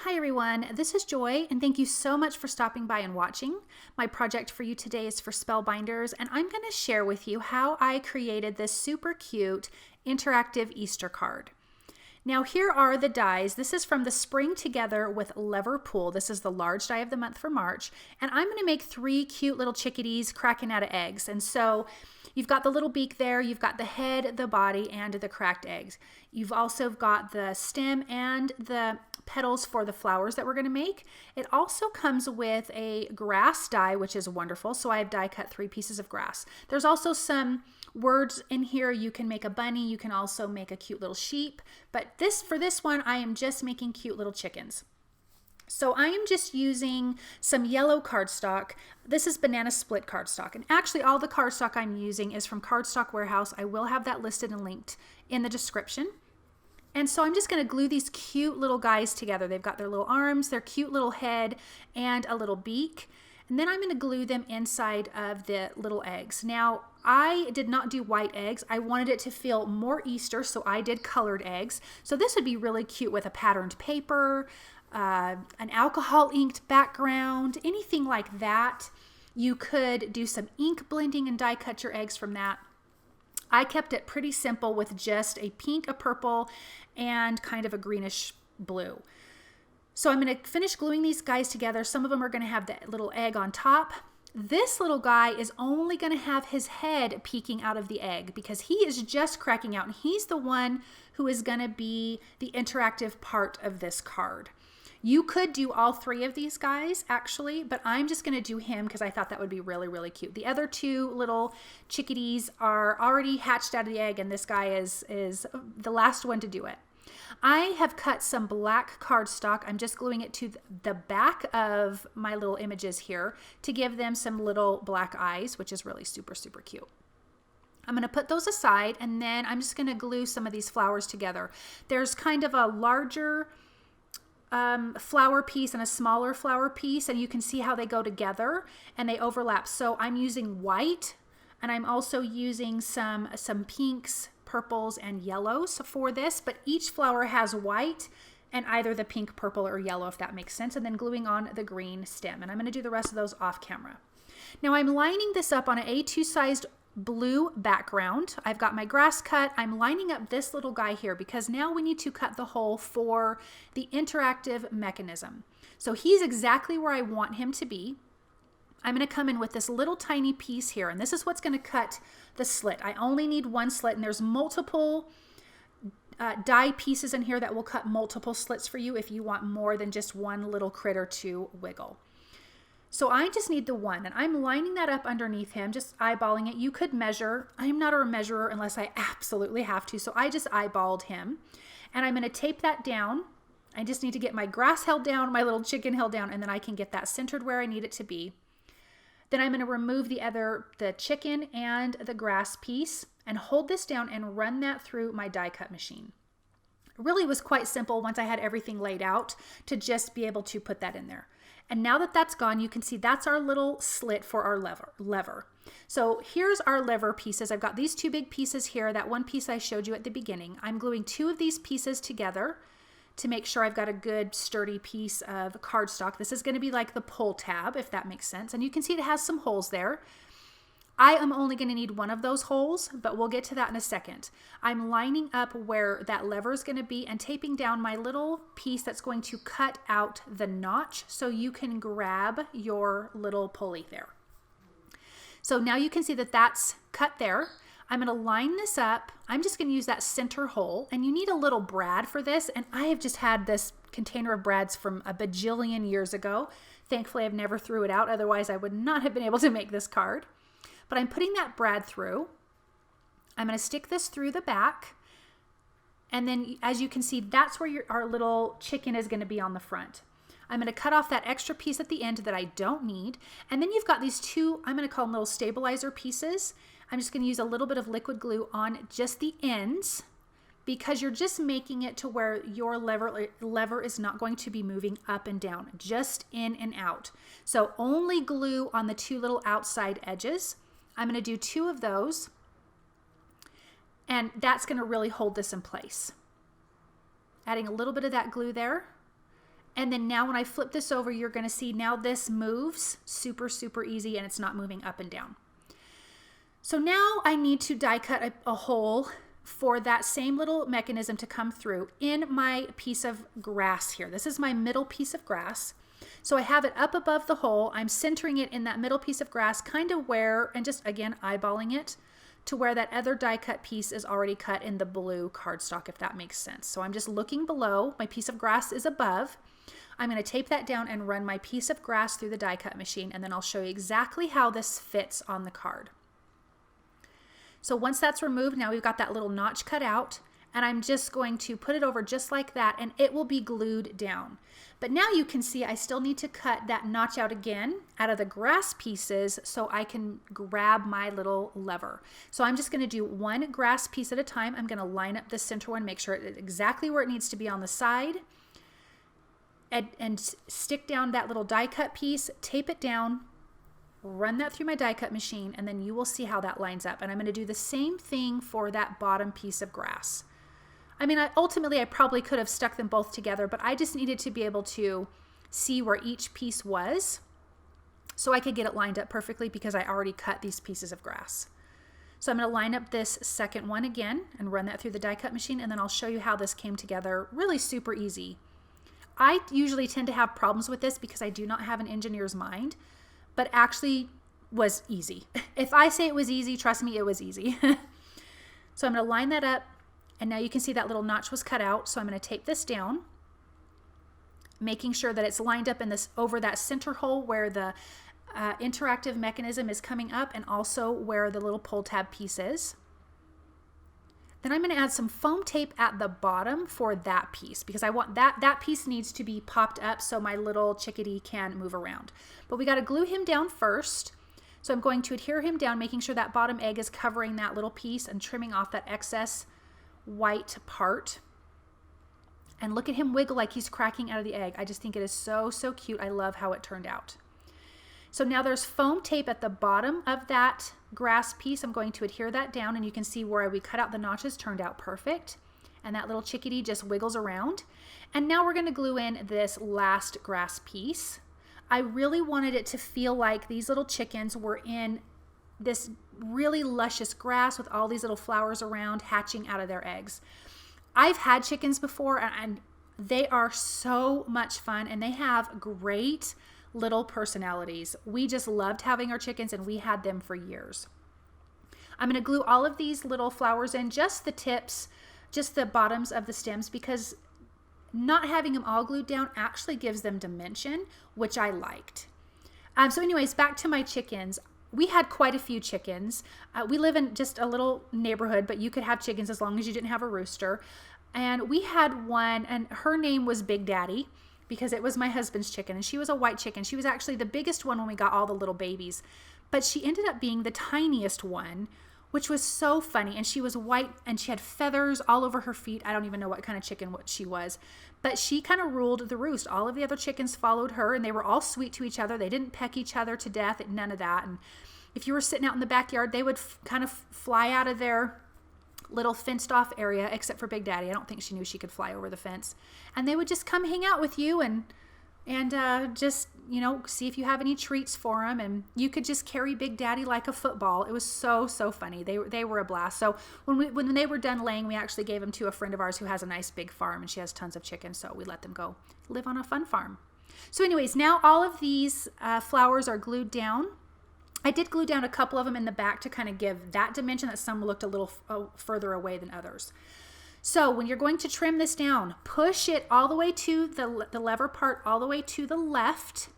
Hi everyone, this is Joy, and thank you so much for stopping by and watching. My project for you today is for Spellbinders, and I'm going to share with you how I created this super cute interactive Easter card. Now here are the dies. This is from the Spring Together with Liverpool. This is the large die of the month for March, and I'm going to make 3 cute little chickadees cracking out of eggs. And so you've got the little beak there, you've got the head, the body, and the cracked eggs. You've also got the stem and the petals for the flowers that we're going to make. It also comes with a grass die, which is wonderful. So I have die cut 3 pieces of grass. There's also some words in here. You can make a bunny. You can also make a cute little sheep. But for this one, I am just making cute little chickens. So I am just using some yellow cardstock. This is banana split cardstock. And actually all the cardstock I'm using is from Cardstock Warehouse. I will have that listed and linked in the description. And so I'm just going to glue these cute little guys together. They've got their little arms, their cute little head, and a little beak. And then I'm going to glue them inside of the little eggs. Now, I did not do white eggs. I wanted it to feel more Easter, so I did colored eggs. So this would be really cute with a patterned paper, an alcohol inked background, anything like that. You could do some ink blending and die cut your eggs from that. I kept it pretty simple with just a pink, a purple, and kind of a greenish blue. So I'm going to finish gluing these guys together. Some of them are going to have that little egg on top. This little guy is only going to have his head peeking out of the egg because he is just cracking out, and he's the one who is going to be the interactive part of this card. You could do all 3 of these guys actually, but I'm just going to do him because I thought that would be really, really cute. The other 2 little chickadees are already hatched out of the egg, and this guy is the last one to do it. I have cut some black cardstock. I'm just gluing it to the back of my little images here to give them some little black eyes, which is really super, super cute. I'm going to put those aside, and then I'm just going to glue some of these flowers together. There's kind of a larger flower piece and a smaller flower piece, and you can see how they go together and they overlap. So I'm using white, and I'm also using some pinks, purples, and yellows for this, but each flower has white and either the pink, purple, or yellow, if that makes sense, and then gluing on the green stem. And I'm going to do the rest of those off camera. Now I'm lining this up on an A2 sized blue background. I've got my grass cut. I'm lining up this little guy here because now we need to cut the hole for the interactive mechanism. So he's exactly where I want him to be. I'm going to come in with this little tiny piece here, and this is what's going to cut the slit. I only need 1 slit, and there's multiple die pieces in here that will cut multiple slits for you if you want more than just one little critter to wiggle. So I just need the 1, and I'm lining that up underneath him, just eyeballing it. You could measure. I'm not a measurer unless I absolutely have to, so I just eyeballed him. And I'm going to tape that down. I just need to get my grass held down, my little chicken held down, and then I can get that centered where I need it to be. Then I'm going to remove the chicken and the grass piece and hold this down and run that through my die cut machine. It really was quite simple once I had everything laid out to just be able to put that in there. And now that that's gone, you can see that's our little slit for our lever. So here's our lever pieces. I've got these 2 big pieces here. That one piece I showed you at the beginning. I'm gluing 2 of these pieces together to make sure I've got a good sturdy piece of cardstock. This is going to be like the pull tab, if that makes sense. And you can see it has some holes there. I am only going to need 1 of those holes, but we'll get to that in a second. I'm lining up where that lever is going to be and taping down my little piece that's going to cut out the notch so you can grab your little pulley there. So now you can see that that's cut there. I'm going to line this up. I'm just going to use that center hole, and you need a little brad for this, and I have just had this container of brads from a bajillion years ago. Thankfully, I've never threw it out. Otherwise, I would not have been able to make this card. But I'm putting that brad through. I'm going to stick this through the back. And then as you can see, that's where our little chicken is going to be on the front. I'm going to cut off that extra piece at the end that I don't need. And then you've got these 2, I'm going to call them little stabilizer pieces. I'm just going to use a little bit of liquid glue on just the ends because you're just making it to where your lever is not going to be moving up and down, just in and out. So only glue on the 2 little outside edges. I'm going to do 2 of those, and that's going to really hold this in place. Adding a little bit of that glue there, And then now when I flip this over, you're going to see now this moves super, super easy, and it's not moving up and down. So now I need to die cut a hole for that same little mechanism to come through in my piece of grass here. This is my middle piece of grass. So I have it up above the hole. I'm centering it in that middle piece of grass, kind of where, and just again eyeballing it to where that other die cut piece is already cut in the blue cardstock, if that makes sense. So I'm just looking below. My piece of grass is above. I'm going to tape that down and run my piece of grass through the die cut machine, and then I'll show you exactly how this fits on the card. So once that's removed, now we've got that little notch cut out, and I'm just going to put it over just like that, and it will be glued down. But now you can see I still need to cut that notch out again out of the grass pieces so I can grab my little lever. So I'm just going to do one grass piece at a time. I'm going to line up the center one, make sure it's exactly where it needs to be on the side, and stick down that little die cut piece, tape it down, run that through my die cut machine, and then you will see how that lines up. And I'm going to do the same thing for that bottom piece of grass. I mean, ultimately I probably could have stuck them both together, but I just needed to be able to see where each piece was so I could get it lined up perfectly because I already cut these pieces of grass. So I'm going to line up this second one again and run that through the die cut machine, and then I'll show you how this came together really super easy. I usually tend to have problems with this because I do not have an engineer's mind, but actually was easy. If I say it was easy, trust me, it was easy. So I'm going to line that up, and now you can see that little notch was cut out. So I'm going to tape this down, making sure that it's lined up in this over that center hole where the interactive mechanism is coming up, and also where the little pull tab piece is. Then I'm going to add some foam tape at the bottom for that piece because I want that piece needs to be popped up so my little chickadee can move around. But we got to glue him down first. So I'm going to adhere him down, making sure that bottom egg is covering that little piece and trimming off that excess white part. And look at him wiggle like he's cracking out of the egg. I just think it is so, so cute. I love how it turned out. So now there's foam tape at the bottom of that grass piece. I'm going to adhere that down, and you can see where we cut out the notches turned out perfect. And that little chickadee just wiggles around. And now we're going to glue in this last grass piece. I really wanted it to feel like these little chickens were in this really luscious grass with all these little flowers around hatching out of their eggs. I've had chickens before, and they are so much fun, and they have great little personalities. We just loved having our chickens, and we had them for years. I'm going to glue all of these little flowers in, just the tips, just the bottoms of the stems, because not having them all glued down actually gives them dimension, which I liked. So anyways, back to my chickens. We had quite a few chickens. We live in just a little neighborhood, but you could have chickens as long as you didn't have a rooster. And we had one, and her name was Big Daddy, because it was my husband's chicken, and she was a white chicken. She was actually the biggest one when we got all the little babies, but she ended up being the tiniest one, which was so funny. And she was white, and she had feathers all over her feet. I don't even know what kind of chicken she was, but she kind of ruled the roost. All of the other chickens followed her, and they were all sweet to each other. They didn't peck each other to death, none of that. And if you were sitting out in the backyard, they would kind of fly out of their little fenced off area, except for Big Daddy. I don't think she knew she could fly over the fence. And they would just come hang out with you and just, you know, see if you have any treats for them. And you could just carry Big Daddy like a football. It was so, so funny. They were a blast. So when they were done laying, we actually gave them to a friend of ours who has a nice big farm, and she has tons of chickens. So we let them go live on a fun farm. So anyways, now all of these flowers are glued down. I did glue down a couple of them in the back to kind of give that dimension, that some looked a little further away than others. So when you're going to trim this down, push it all the way to the lever part, all the way to the left,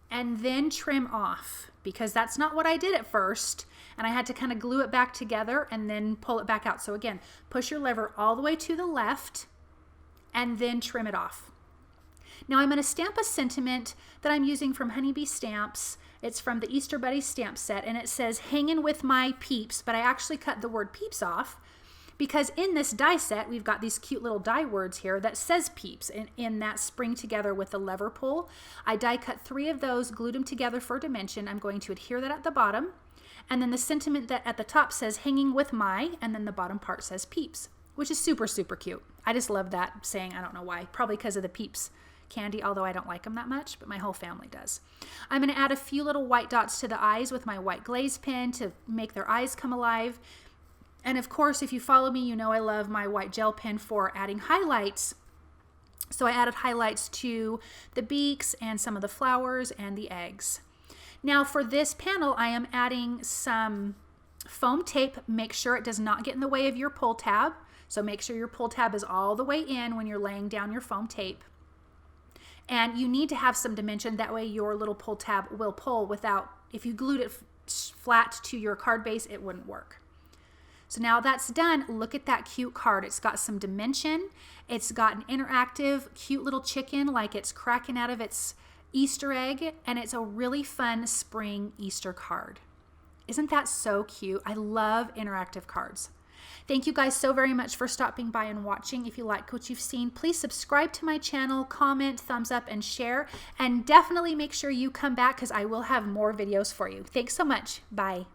and then trim off, because that's not what I did at first. And I had to kind of glue it back together and then pull it back out. So again, push your lever all the way to the left and then trim it off. Now I'm going to stamp a sentiment that I'm using from Honeybee Stamps. It's from the Easter Buddy stamp set, and it says hanging with my peeps, but I actually cut the word peeps off because in this die set, we've got these cute little die words here that says peeps in that spring together with the lever pull. I die cut 3 of those, glued them together for dimension. I'm going to adhere that at the bottom, and then the sentiment that at the top says hanging with my, and then the bottom part says peeps, which is super, super cute. I just love that saying. I don't know why, probably because of the peeps candy, although I don't like them that much, but my whole family does. I'm going to add a few little white dots to the eyes with my white glaze pen to make their eyes come alive. And of course, if you follow me, you know I love my white gel pen for adding highlights. So I added highlights to the beaks and some of the flowers and the eggs. Now for this panel, I am adding some foam tape. Make sure it does not get in the way of your pull tab. So make sure your pull tab is all the way in when you're laying down your foam tape. And you need to have some dimension. That way your little pull tab will pull without, if you glued it flat to your card base, it wouldn't work. So now that's done, look at that cute card. It's got some dimension. It's got an interactive, cute little chicken like it's cracking out of its Easter egg, and it's a really fun spring Easter card. Isn't that so cute? I love interactive cards. Thank you guys so very much for stopping by and watching. If you like what you've seen, please subscribe to my channel, comment, thumbs up, and share. And definitely make sure you come back because I will have more videos for you. Thanks so much. Bye.